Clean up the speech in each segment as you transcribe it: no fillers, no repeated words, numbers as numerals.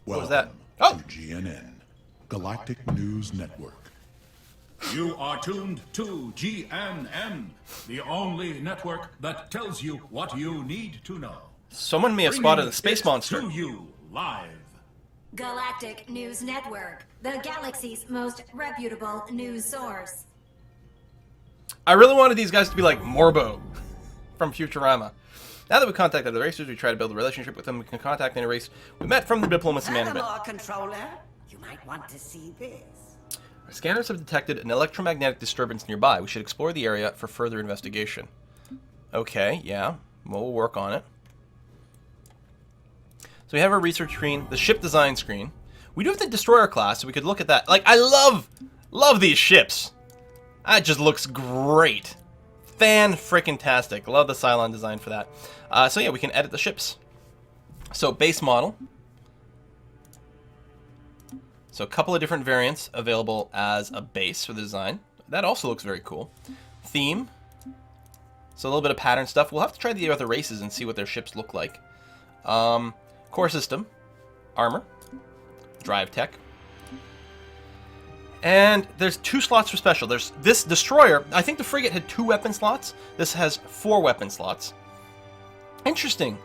What was Welcome that? Oh! to GNN, Galactic News Network. You are tuned to GNN, the only network that tells you what you need to know. Someone may have spotted a space monster. To you live. Galactic News Network, the galaxy's most reputable news source. I really wanted these guys to be like Morbo from Futurama. Now that we've contacted the racers, we try to build a relationship with them. We can contact any race we met from the diplomacy management. Furthermore, Controller, you might want to see this. Our scanners have detected an electromagnetic disturbance nearby. We should explore the area for further investigation. Okay, yeah. We'll work on it. So we have our research screen, the ship design screen. We do have the destroyer class, so we could look at that. Like, I love these ships. That just looks great. Fan-frickin-tastic. Love the Cylon design for that. So yeah, we can edit the ships. So base model. So a couple of different variants available as a base for the design. That also looks very cool. Theme. So a little bit of pattern stuff. We'll have to try the other races and see what their ships look like. Core system. Armor. Drive tech. And there's 2 slots for special. There's this destroyer. I think the frigate had 2 weapon slots. This has 4 weapon slots. Interesting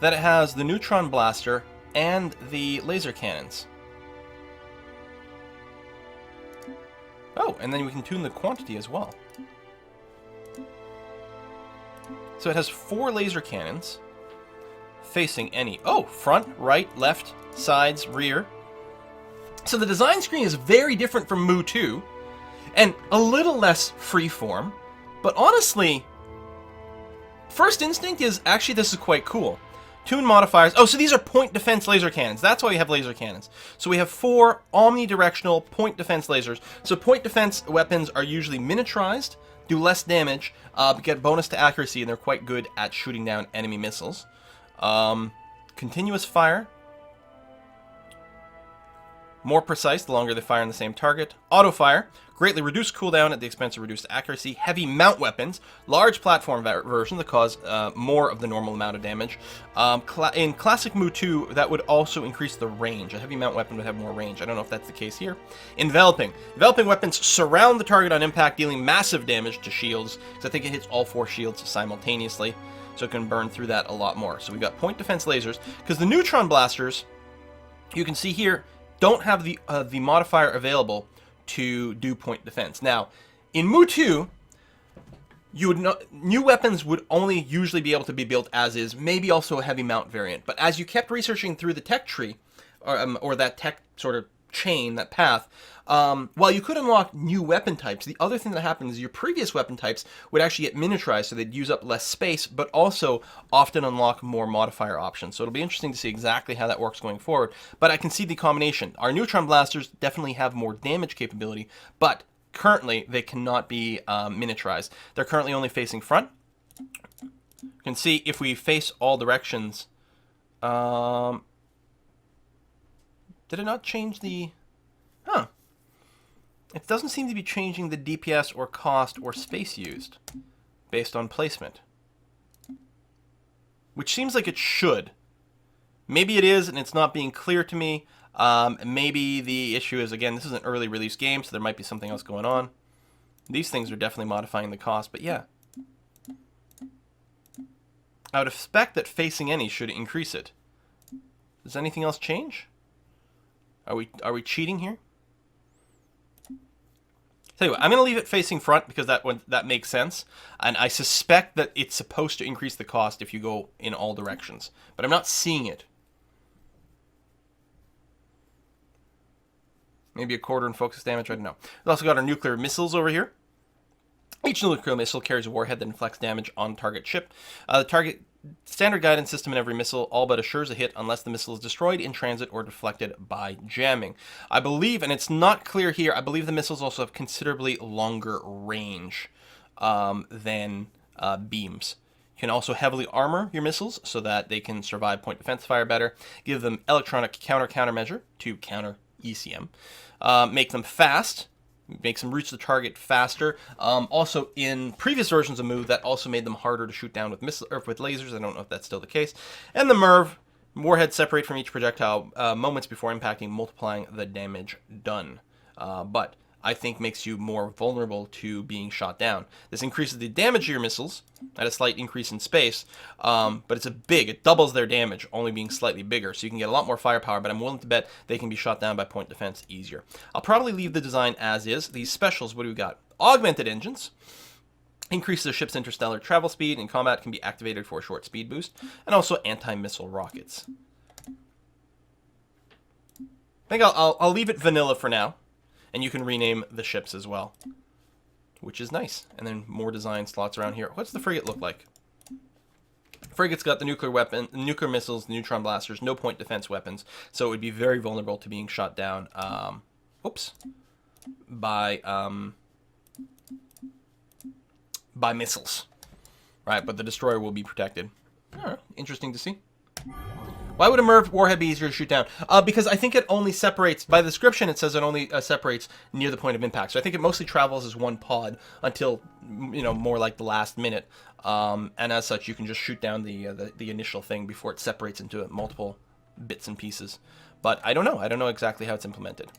that it has the neutron blaster and the laser cannons. Oh, and then we can tune the quantity as well. So it has 4 laser cannons facing any. Oh, front, right, left, sides, rear. So the design screen is very different from Mu 2, and a little less freeform, but honestly, first instinct is, actually this is quite cool. Tune modifiers. Oh, so these are point defense laser cannons. That's why we have laser cannons. So we have 4 omnidirectional point defense lasers. So point defense weapons are usually miniaturized, do less damage, get bonus to accuracy, and they're quite good at shooting down enemy missiles. Continuous fire. More precise the longer they fire on the same target. Auto fire. Greatly reduced cooldown at the expense of reduced accuracy. Heavy mount weapons. Large platform version that cause more of the normal amount of damage. In Classic Mu 2, that would also increase the range. A heavy mount weapon would have more range. I don't know if that's the case here. Enveloping. Enveloping weapons surround the target on impact, dealing massive damage to shields. Because I think it hits all 4 shields simultaneously. So it can burn through that a lot more. So we've got point defense lasers. Because the neutron blasters, you can see here, don't have the modifier available to do point defense. Now, in Mu 2, you would new weapons would only usually be able to be built as is, maybe also a heavy mount variant. But as you kept researching through the tech tree, or that tech sort of chain, that path, while you could unlock new weapon types, the other thing that happens is your previous weapon types would actually get miniaturized, so they'd use up less space, but also often unlock more modifier options. So it'll be interesting to see exactly how that works going forward. But I can see the combination. Our neutron blasters definitely have more damage capability, but currently they cannot be miniaturized. They're currently only facing front. You can see if we face all directions. Did it not change the... Huh. It doesn't seem to be changing the DPS or cost or space used based on placement. Which seems like it should. Maybe it is and it's not being clear to me. Maybe the issue is, again, this is an early release game, so there might be something else going on. These things are definitely modifying the cost, but yeah. I would expect that facing any should increase it. Does anything else change? Are we cheating here? Tell you what, I'm going to leave it facing front because that makes sense. And I suspect that it's supposed to increase the cost if you go in all directions. But I'm not seeing it. Maybe a quarter in focus damage, I don't know. We've also got our nuclear missiles over here. Each nuclear missile carries a warhead that inflicts damage on target ship. The target standard guidance system in every missile all but assures a hit unless the missile is destroyed in transit or deflected by jamming. I believe, and it's not clear here, I believe the missiles also have considerably longer range than beams. You can also heavily armor your missiles so that they can survive point defense fire better. Give them electronic countermeasure to counter ECM. Make them fast. Makes them reach the target faster. Also, in previous versions of Mu, that also made them harder to shoot down with with lasers. I don't know if that's still the case. And the Warheads separate from each projectile moments before impacting, multiplying the damage done. But I think makes you more vulnerable to being shot down. This increases the damage of your missiles at a slight increase in space, but it doubles their damage, only being slightly bigger, so you can get a lot more firepower, but I'm willing to bet they can be shot down by point defense easier. I'll probably leave the design as is. These specials, what do we got? Augmented engines. Increases the ship's interstellar travel speed, and combat can be activated for a short speed boost, and also anti-missile rockets. I think I'll leave it vanilla for now. And you can rename the ships as well, which is nice. And then more design slots around here. What's the frigate look like? Frigate's got the nuclear weapon, nuclear missiles, neutron blasters, no point defense weapons, so it would be very vulnerable to being shot down. By missiles, right? But the destroyer will be protected. Interesting to see. Why would a MIRV warhead be easier to shoot down? Because I think it only separates, by the description it says it only separates near the point of impact. So I think it mostly travels as one pod until, more like the last minute. And as such, you can just shoot down the initial thing before it separates into multiple bits and pieces. But I don't know. I don't know exactly how it's implemented.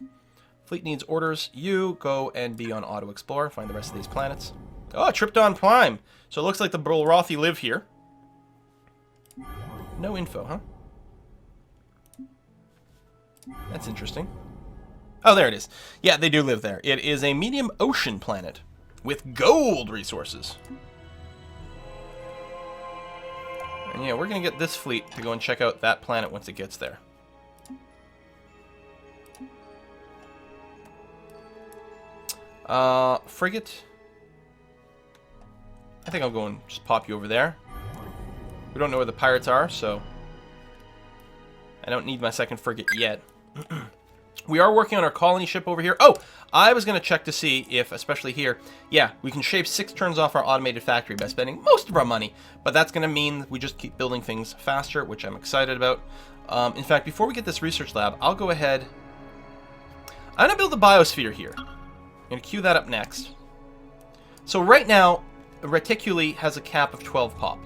Fleet needs orders. You go and be on Auto Explorer. Find the rest of these planets. Oh, Tripton Prime. So it looks like the Bulrothi live here. No info, huh? That's interesting. Oh, there it is. Yeah, they do live there. It is a medium ocean planet with gold resources. And yeah, we're going to get this fleet to go and check out that planet once it gets there. Frigate. I think I'll go and just pop you over there. We don't know where the pirates are, so I don't need my second frigate yet. We are working on our colony ship over here. Oh, I was going to check to see if, especially here, yeah, we can shave 6 turns off our automated factory by spending most of our money. But that's going to mean we just keep building things faster, which I'm excited about. In fact, before we get this research lab, I'll go ahead. I'm going to build the biosphere here. I'm going to queue that up next. So right now, Reticuli has a cap of 12 pop.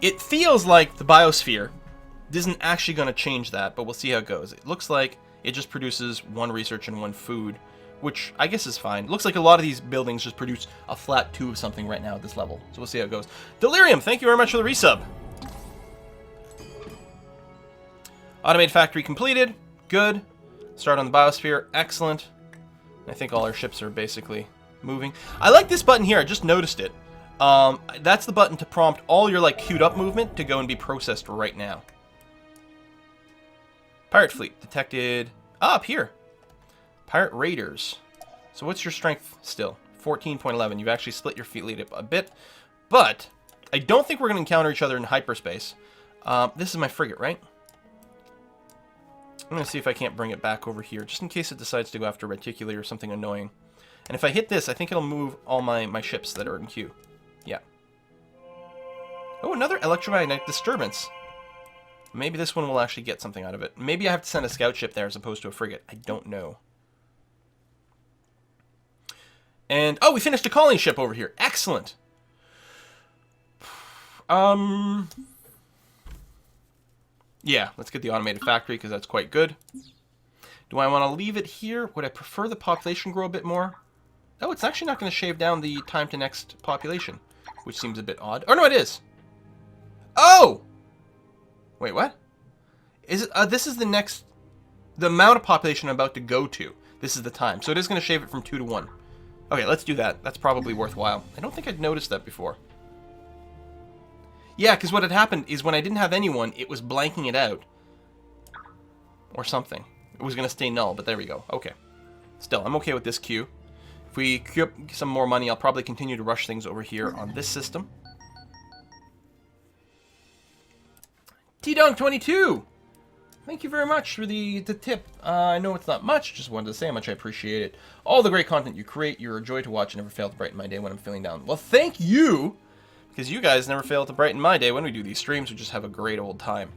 It feels like the biosphere isn't actually going to change that, but we'll see how it goes. It looks like it just produces 1 research and 1 food, which I guess is fine. It looks like a lot of these buildings just produce a flat 2 of something right now at this level. So we'll see how it goes. Delirium, thank you very much for the resub. Automated factory completed. Good. Start on the biosphere. Excellent. I think all our ships are basically moving. I like this button here. I just noticed it. That's the button to prompt all your queued up movement to go and be processed right now. Pirate fleet detected. Up here. Pirate raiders. So what's your strength still? 14.11. You've actually split your fleet up a bit. But I don't think we're going to encounter each other in hyperspace. This is my frigate, right? I'm going to see if I can't bring it back over here, just in case it decides to go after Reticuli or something annoying. And if I hit this, I think it'll move all my ships that are in queue. Yeah. Oh, another electromagnetic disturbance. Maybe this one will actually get something out of it. Maybe I have to send a scout ship there as opposed to a frigate. I don't know. And, oh, we finished a colony ship over here. Excellent. Yeah, let's get the automated factory because that's quite good. Do I want to leave it here? Would I prefer the population grow a bit more? Oh, it's actually not going to shave down the time to next population, which seems a bit odd. Oh, no, it is. Oh! Wait, what? Is it? This is the next... The amount of population I'm about to go to. This is the time. So it is going to shave it from 2 to 1. Okay, let's do that. That's probably worthwhile. I don't think I'd noticed that before. Yeah, because what had happened is when I didn't have anyone, it was blanking it out. Or something. It was going to stay null, but there we go. Okay. Still, I'm okay with this queue. If we queue up some more money, I'll probably continue to rush things over here on this system. T-Dunk22! Thank you very much for the tip. I know it's not much, just wanted to say how much I appreciate it. All the great content you create, you're a joy to watch and never fail to brighten my day when I'm feeling down. Well, thank you! Because you guys never fail to brighten my day when we do these streams. We just have a great old time.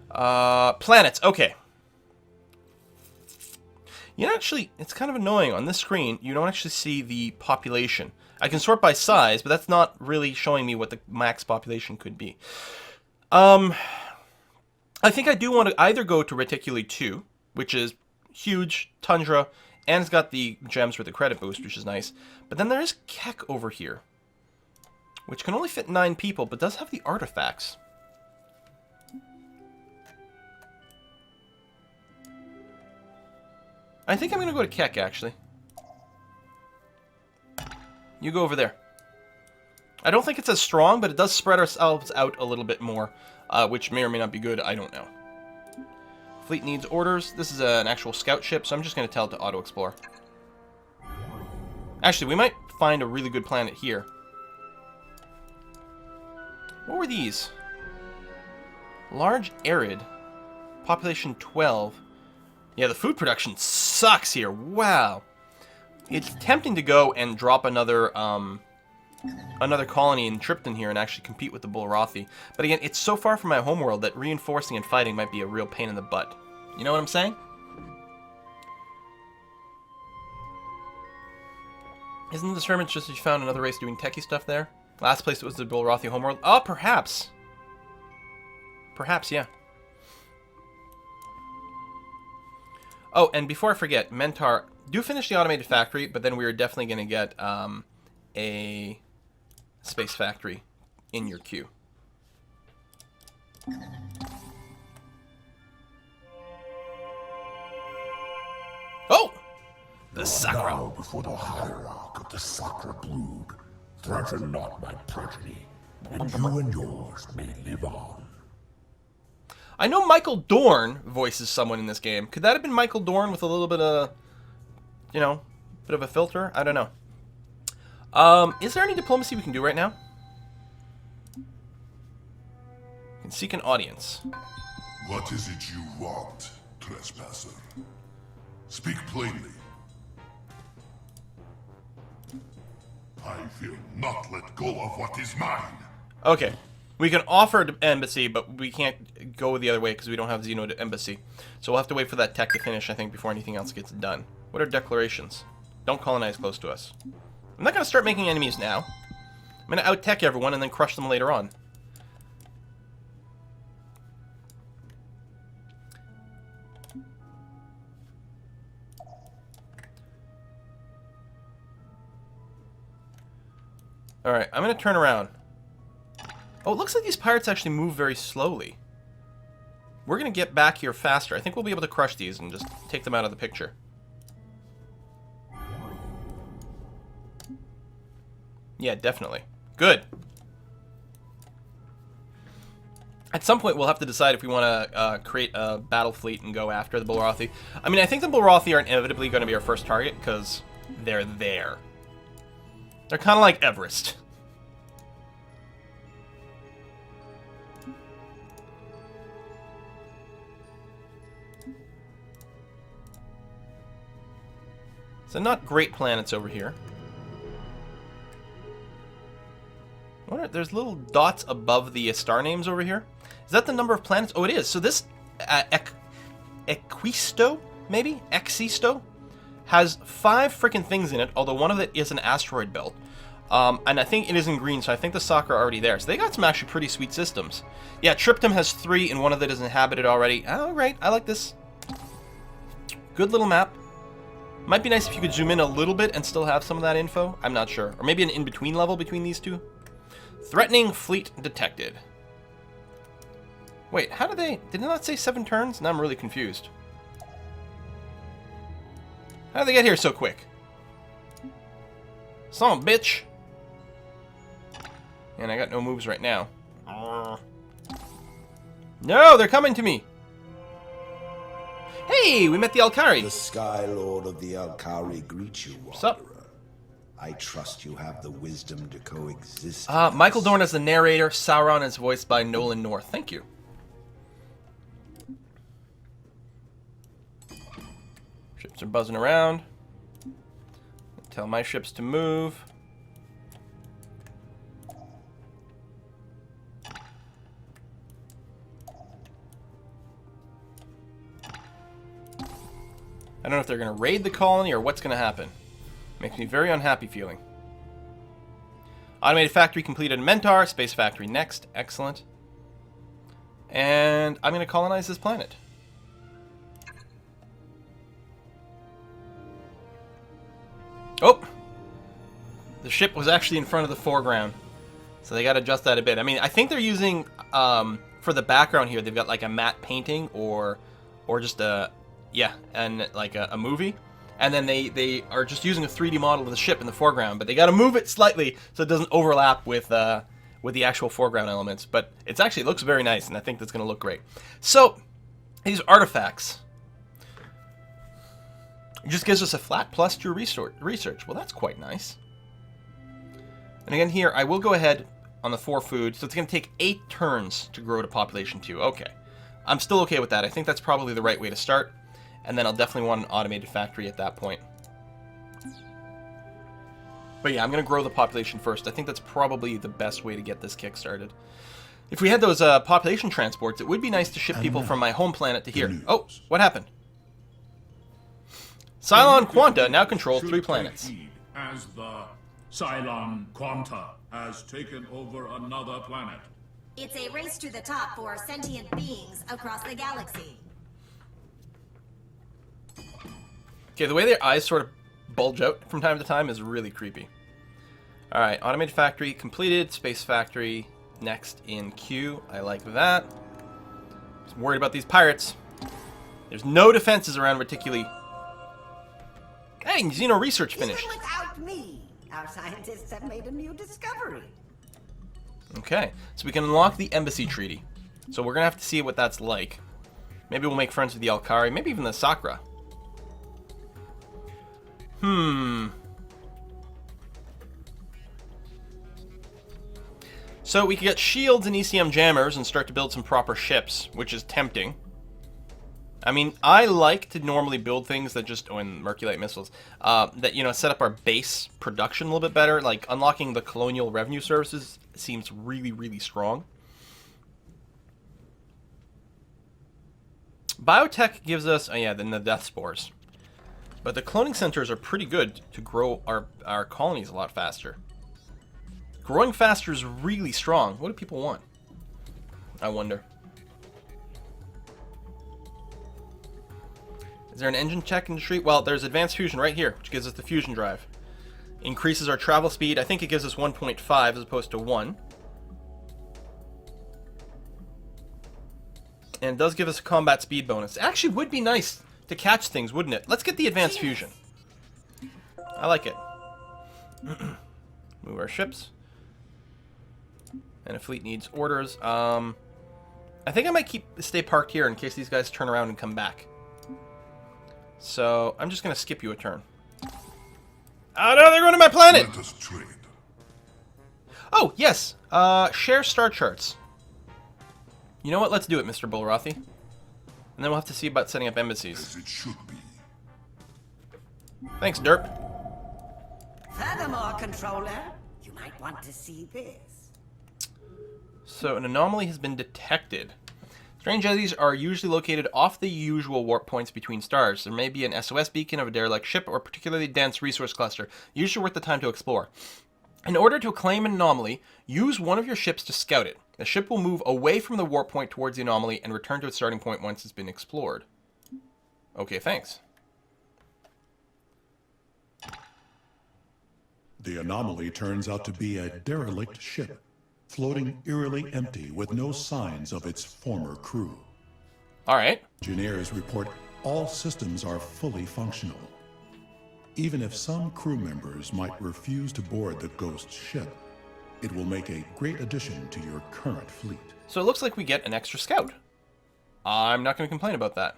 Planets. Okay. You know, actually, it's kind of annoying. On this screen, you don't actually see the population. I can sort by size, but that's not really showing me what the max population could be. I think I do want to either go to Reticuli 2, which is huge, tundra, and it's got the gems for the credit boost, which is nice. But then there is Keck over here, which can only fit 9 people, but does have the artifacts. I think I'm going to go to Keck, actually. You go over there. I don't think it's as strong, but it does spread ourselves out a little bit more, which may or may not be good. I don't know. Fleet needs orders. This is an actual scout ship, so I'm just going to tell it to auto-explore. Actually, we might find a really good planet here. What were these? Large arid. Population 12. Yeah, the food production sucks here. Wow. It's tempting to go and drop another colony in Tripton here and actually compete with the Bulrathi. But again, it's so far from my homeworld that reinforcing and fighting might be a real pain in the butt. You know what I'm saying? Isn't the disturbance just that you found another race doing techie stuff there? Last place it was the Bulrathi homeworld? Oh, perhaps. Perhaps, yeah. Oh, and before I forget, Mentar, do finish the automated factory, but then we are definitely going to get a space factory in your queue. Oh! The Sakra. Bow before the hierarch of the Sakra brood. Threaten not my progeny, and you and yours may live on. I know Michael Dorn voices someone in this game. Could that have been Michael Dorn with a little bit of, you know, bit of a filter? I don't know. Is there any diplomacy we can do right now? We can seek an audience. What is it you want, trespasser? Speak plainly. I will not let go of what is mine. Okay. We can offer an embassy, but we can't go the other way because we don't have Xeno embassy. So we'll have to wait for that tech to finish, I think, before anything else gets done. What are declarations? Don't colonize close to us. I'm not going to start making enemies now. I'm going to out-tech everyone and then crush them later on. Alright, I'm going to turn around. Oh, it looks like these pirates actually move very slowly. We're going to get back here faster. I think we'll be able to crush these and just take them out of the picture. Yeah, definitely. Good. At some point, we'll have to decide if we want to create a battle fleet and go after the Bulrathi. I mean, I think the Bulrathi are inevitably going to be our first target because they're there. They're kind of like Everest. So not great planets over here. There's little dots above the star names over here. Is that the number of planets? Oh, it is. So this Equisto, maybe? Existo? Has 5 freaking things in it, although one of it is an asteroid belt. And I think it is in green, so I think the Sakra are already there. So they got some actually pretty sweet systems. Yeah, Triptum has 3, and one of it is inhabited already. Oh, right. I like this. Good little map. Might be nice if you could zoom in a little bit and still have some of that info. I'm not sure. Or maybe an in-between level between these two. Threatening fleet detected. Wait, how did they... Did it not say 7 turns? Now I'm really confused. How did they get here so quick? Son of a bitch. And I got no moves right now. No, they're coming to me. Hey, we met the Alkari. The Sky Lord of the Alkari greets you, What's up? Wanderer. I trust you have the wisdom to coexist. Michael Dorn as the narrator. Sauron is voiced by Nolan North. Thank you. Ships are buzzing around. Tell my ships to move. I don't know if they're going to raid the colony or what's going to happen. Makes me very unhappy feeling. Automated factory completed in Mentar. Space factory next. Excellent. And I'm going to colonize this planet. Oh! The ship was actually in front of the foreground. So they got to adjust that a bit. I mean, I think they're using, for the background here, they've got like a matte painting or just a, yeah, and like a movie. And then they are just using a 3D model of the ship in the foreground. But they got to move it slightly so it doesn't overlap with the actual foreground elements. But it looks very nice, and I think that's going to look great. So, these artifacts. It just gives us a flat plus to research. Well, that's quite nice. And again here, I will go ahead on the 4 food. So it's going to take 8 turns to grow to population 2. Okay. I'm still okay with that. I think that's probably the right way to start. And then I'll definitely want an automated factory at that point. But yeah, I'm going to grow the population first. I think that's probably the best way to get this kick-started. If we had those population transports, it would be nice to ship people from my home planet to here. Oh, what happened? Cylon Quanta now controls 3 planets. As the Cylon Quanta has taken over another planet. It's a race to the top for sentient beings across the galaxy. Okay, the way their eyes sort of bulge out from time to time is really creepy. Alright, automated factory completed. Space factory next in queue. I like that. I'm worried about these pirates. There's no defenses around Reticuli. Hey, Xeno research finished. Even without me, our scientists have made a new discovery. Okay, so we can unlock the embassy treaty. So we're going to have to see what that's like. Maybe we'll make friends with the Alkari, maybe even the Sakra. So we could get shields and ECM jammers and start to build some proper ships, which is tempting. I mean, I like to normally build things that just, and Merculite missiles, that, you know, set up our base production a little bit better. Like, unlocking the colonial revenue services seems really, really strong. Biotech gives us, oh yeah, then the death spores. But the cloning centers are pretty good to grow our colonies a lot faster. Growing faster is really strong. What do people want? I wonder. Is there an engine check in the street? Well, there's advanced fusion right here, which gives us the fusion drive. Increases our travel speed. I think it gives us 1.5 as opposed to 1. And it does give us a combat speed bonus. It actually would be nice to catch things, wouldn't it? Let's get the advanced fusion. I like it. Move our ships. And a fleet needs orders. I think I might stay parked here in case these guys turn around and come back. So I'm just going to skip you a turn. Oh no, they're going to my planet! Let us trade. Oh, yes. Share star charts. You know what? Let's do it, Mr. Bullrothy. And then we'll have to see about setting up embassies. As it should be. Thanks, Derp. Furthermore, Controller, you might want to see this. So an anomaly has been detected. Strange eddies are usually located off the usual warp points between stars. There may be an SOS beacon of a derelict ship or a particularly dense resource cluster, usually worth the time to explore. In order to claim an anomaly, use one of your ships to scout it. The ship will move away from the warp point towards the anomaly and return to its starting point once it's been explored. Okay, thanks. The anomaly turns out to be a derelict ship, floating eerily empty with no signs of its former crew. Alright. Engineers report all systems are fully functional. Even if some crew members might refuse to board the ghost ship, it will make a great addition to your current fleet. So it looks like we get an extra scout. I'm not going to complain about that.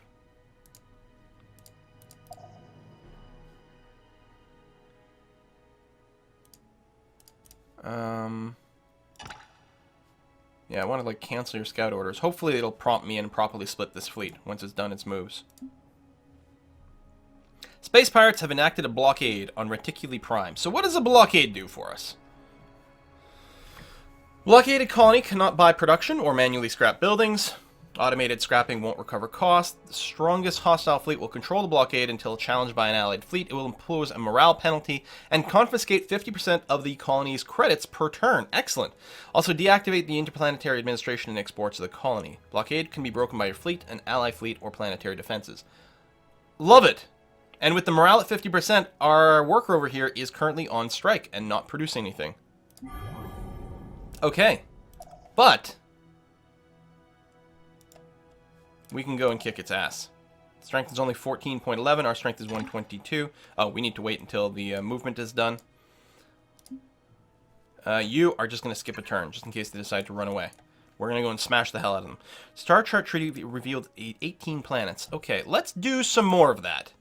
Yeah, I want to like cancel your scout orders. Hopefully it'll prompt me and properly split this fleet once it's done its moves. Space pirates have enacted a blockade on Reticuli Prime. So what does a blockade do for us? Blockaded colony cannot buy production or manually scrap buildings. Automated scrapping won't recover cost. The strongest hostile fleet will control the blockade until challenged by an allied fleet. It will impose a morale penalty and confiscate 50% of the colony's credits per turn. Excellent. Also, deactivate the interplanetary administration and exports of the colony. Blockade can be broken by your fleet, an ally fleet, or planetary defenses. Love it! And with the morale at 50%, our worker over here is currently on strike and not producing anything. Okay. But we can go and kick its ass. Strength is only 14.11. Our strength is 122. Oh, we need to wait until the movement is done. You are just going to skip a turn, just in case they decide to run away. We're going to go and smash the hell out of them. Star Chart Treaty revealed 18 planets. Okay, let's do some more of that.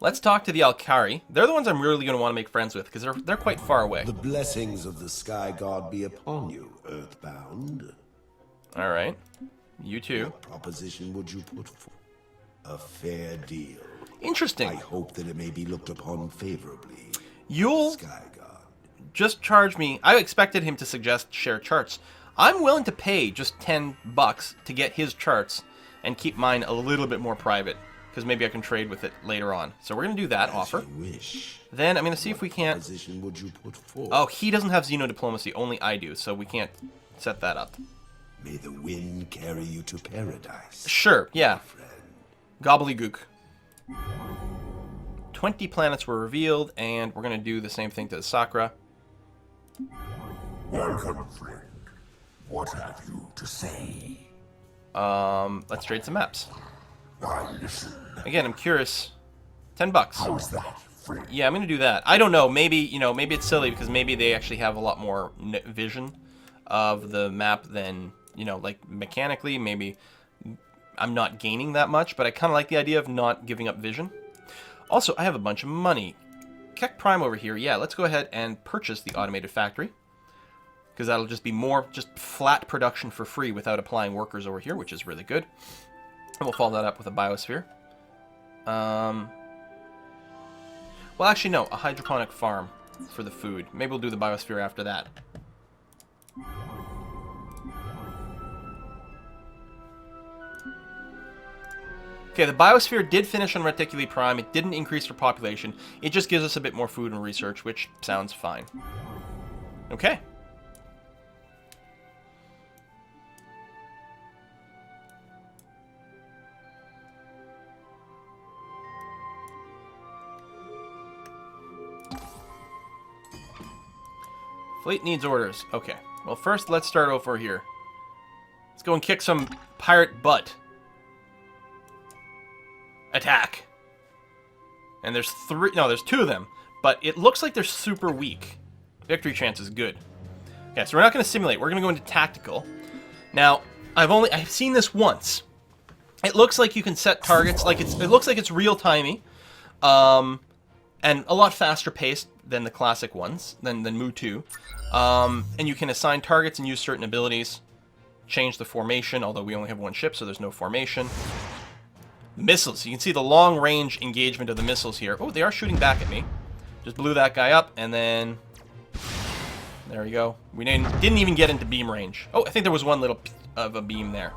Let's talk to the Alkari. They're the ones I'm really going to want to make friends with, because they're quite far away. The blessings of the Sky God be upon you, Earthbound. All right. You too. What proposition would you put for a fair deal? Interesting. I hope that it may be looked upon favorably. You'll Sky God. just charge me. I expected him to suggest share charts. I'm willing to pay just $10 to get his charts and keep mine a little bit more private, because maybe I can trade with it later on. So we're going to do that offer. You wish. Then I'm going to see if we can't... Proposition would you put forth? Oh, he doesn't have Xeno Diplomacy. Only I do, so we can't set that up. May the wind carry you to paradise. Sure, yeah. Friend. Gobbledygook. 20 planets were revealed, and we're going to do the same thing to Sakura. Welcome, friend. What have you to say? Let's trade some maps. Why, listen. Again, I'm curious. $10. How's that, friend? Yeah, I'm going to do that. I don't know. Maybe, maybe it's silly because maybe they actually have a lot more vision of the map than, like mechanically. Maybe I'm not gaining that much, but I kind of like the idea of not giving up vision. Also, I have a bunch of money. Keck Prime over here. Yeah, let's go ahead and purchase the automated factory, because that'll just be more just flat production for free without applying workers over here, which is really good. And we'll follow that up with a biosphere. Well, actually, no. A hydroponic farm for the food. Maybe we'll do the biosphere after that. Okay, the biosphere did finish on Reticuli Prime. It didn't increase our population. It just gives us a bit more food and research, which sounds fine. Okay. Fleet needs orders. Okay. Well, first, let's start over here. Let's go and kick some pirate butt. Attack. And there's there's 2 of them. But it looks like they're super weak. Victory chance is good. Okay, so we're not going to simulate. We're going to go into tactical. Now, I've seen this once. It looks like you can set targets. It looks like it's real-timey. And a lot faster paced than the classic ones, than Mu 2. And you can assign targets and use certain abilities. Change the formation, although we only have 1 ship, so there's no formation. The missiles. You can see the long-range engagement of the missiles here. Oh, they are shooting back at me. Just blew that guy up, and then... There we go. We didn't even get into beam range. Oh, I think there was one little of a beam there.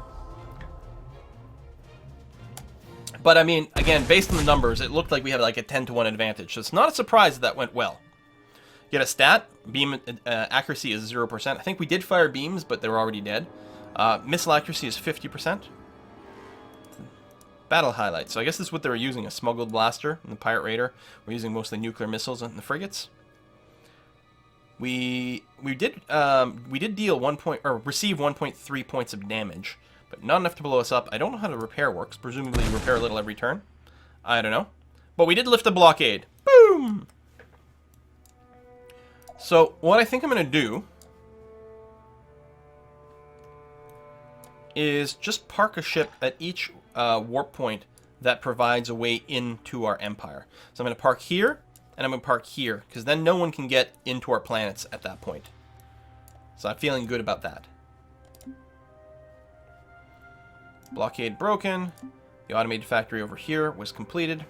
But, I mean, again, based on the numbers, it looked like we had like a 10-to-1 advantage. So it's not a surprise that went well. Get a stat. Beam accuracy is 0%. I think we did fire beams, but they were already dead. Missile accuracy is 50%. Battle highlights. So I guess this is what they were using, a smuggled blaster and the Pirate Raider. We're using mostly nuclear missiles and the frigates. We did deal receive 1.3 points of damage, but not enough to blow us up. I don't know how the repair works. Presumably you repair a little every turn. I don't know. But we did lift a blockade. Boom! So what I think I'm going to do is just park a ship at each warp point that provides a way into our empire. So I'm going to park here, and I'm going to park here, because then no one can get into our planets at that point. So I'm feeling good about that. Blockade broken. The automated factory over here was completed.